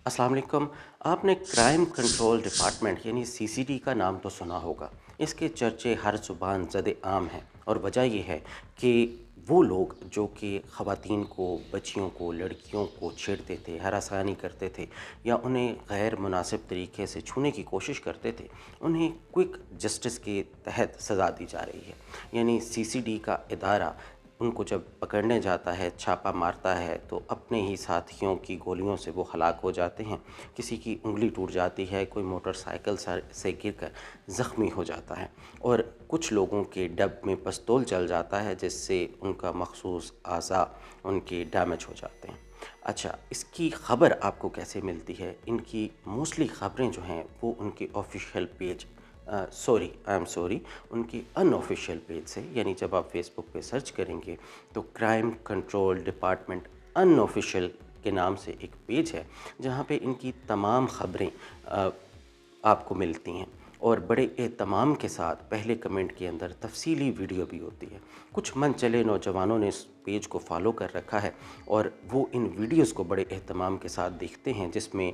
अस्सलाम वालेकुम। आपने क्राइम कंट्रोल डिपार्टमेंट यानी सीसीडी का नाम तो सुना होगा। इसके चर्चे हर ज़ुबान ज़द-ए-आम हैं और वजह ये है कि वो लोग जो कि ख़वातीन को, बच्चियों को, लड़कियों को छेड़ते थे, हरासानी करते थे या उन्हें गैर मुनासिब तरीके से छूने की कोशिश करते थे, उन्हें क्विक जस्टिस के तहत सज़ा दी जा रही है। यानी सीसीडी का इदारा उनको जब पकड़ने जाता है, छापा मारता है, तो अपने ही साथियों की गोलियों से वो हलाक हो जाते हैं। किसी की उँगली टूट जाती है, कोई मोटरसाइकिल से गिरकर ज़ख्मी हो जाता है और कुछ लोगों के डब में पिस्तौल चल जाता है, जिससे उनका मख़सूस अज़ा उनके डैमेज हो जाते हैं। अच्छा, इसकी ख़बर आपको कैसे मिलती है? इनकी मोस्टली ख़बरें जो हैं वो उनके official page I am sorry उनकी अनऑफिशियल पेज से, यानी जब आप फेसबुक पे सर्च करेंगे तो क्राइम कंट्रोल डिपार्टमेंट अनऑफिशियल के नाम से एक पेज है जहाँ पे इनकी तमाम ख़बरें आपको मिलती हैं और बड़े एहतमाम के साथ पहले कमेंट के अंदर तफसीली वीडियो भी होती है। कुछ मनचले नौजवानों ने इस पेज को फॉलो कर रखा है और वो इन वीडियोस को बड़े एहतमाम के साथ देखते हैं, जिसमें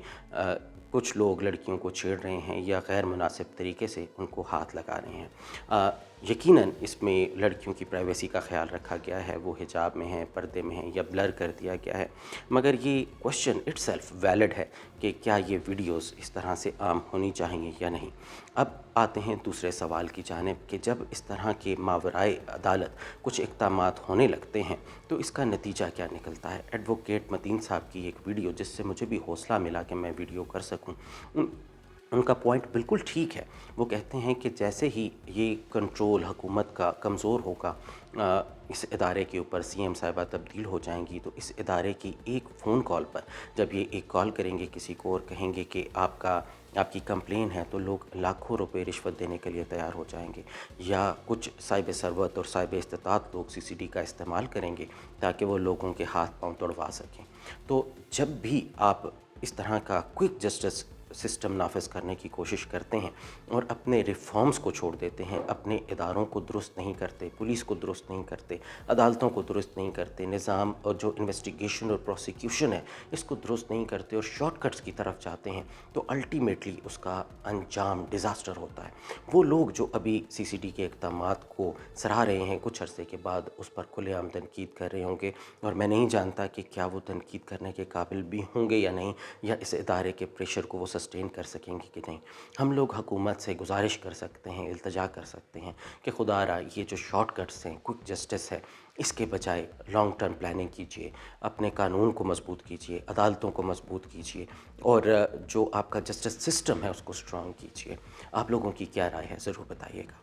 कुछ लोग लड़कियों को छेड़ रहे हैं या गैर मुनासिब तरीके से उनको हाथ लगा रहे हैं। यकीनन इसमें लड़कियों की प्राइवेसी का ख़्याल रखा गया है, वो हिजाब में हैं, पर्दे में हैं या ब्लर कर दिया गया है, मगर ये क्वेश्चन इटसेल्फ वैलिड है कि क्या ये वीडियोस इस तरह से आम होनी चाहिए या नहीं। अब आते हैं दूसरे सवाल की जानिब कि जब इस तरह के मावराए अदालत कुछ इक़दामात होने लगते हैं तो इसका नतीजा क्या निकलता है। एडवोकेट मतीन साहब की एक वीडियो, जिससे मुझे भी हौसला मिला कि मैं वीडियो कर सकूं, उनका पॉइंट बिल्कुल ठीक है। वो कहते हैं कि जैसे ही ये कंट्रोल हुकूमत का कमज़ोर होगा, इस इदारे के ऊपर सीएम साहिबा तब्दील हो जाएंगी, तो इस इदारे की एक फ़ोन कॉल पर जब ये एक कॉल करेंगे किसी को और कहेंगे कि आपकी कंप्लेन है, तो लोग लाखों रुपए रिश्वत देने के लिए तैयार हो जाएंगे या कुछ साहिब सरवत और साहिब इस्तात लोग सीसीडी का इस्तेमाल करेंगे ताकि वो लोगों के हाथ पांव तोड़वा सकें। तो जब भी आप इस तरह का क्विक जस्टिस सिस्टम नाफिज करने की कोशिश करते हैं और अपने रिफॉर्म्स को छोड़ देते हैं, अपने इदारों को दुरुस्त नहीं करते, पुलिस को दुरुस्त नहीं करते, अदालतों को दुरुस्त नहीं करते, निज़ाम और जो इन्वेस्टिगेशन और प्रोसिक्यूशन है इसको दुरुस्त नहीं करते और शॉर्टकट्स की तरफ जाते हैं, तो अल्टीमेटली उसका अंजाम डिज़ास्टर होता है। वो लोग जो अभी सीसीडी के इक़दामात को सराह रहे हैं, कुछ अरसे के बाद उस पर खुलेआम तनकीद कर रहे होंगे और मैं नहीं जानता कि क्या वो तनकीद करने के काबिल भी होंगे या नहीं, या इस इदारे के प्रेशर को वो सस्टेन कर सकेंगे कि नहीं। हम लोग हुकूमत से गुजारिश कर सकते हैं, इल्तजा कर सकते हैं कि खुदारा ये जो शॉर्टकट्स हैं, क्विक जस्टिस है, इसके बजाय लॉन्ग टर्म प्लानिंग कीजिए, अपने कानून को मजबूत कीजिए, अदालतों को मजबूत कीजिए और जो आपका जस्टिस सिस्टम है उसको स्ट्रॉन्ग कीजिए। आप लोगों की क्या राय है, ज़रूर बताइएगा।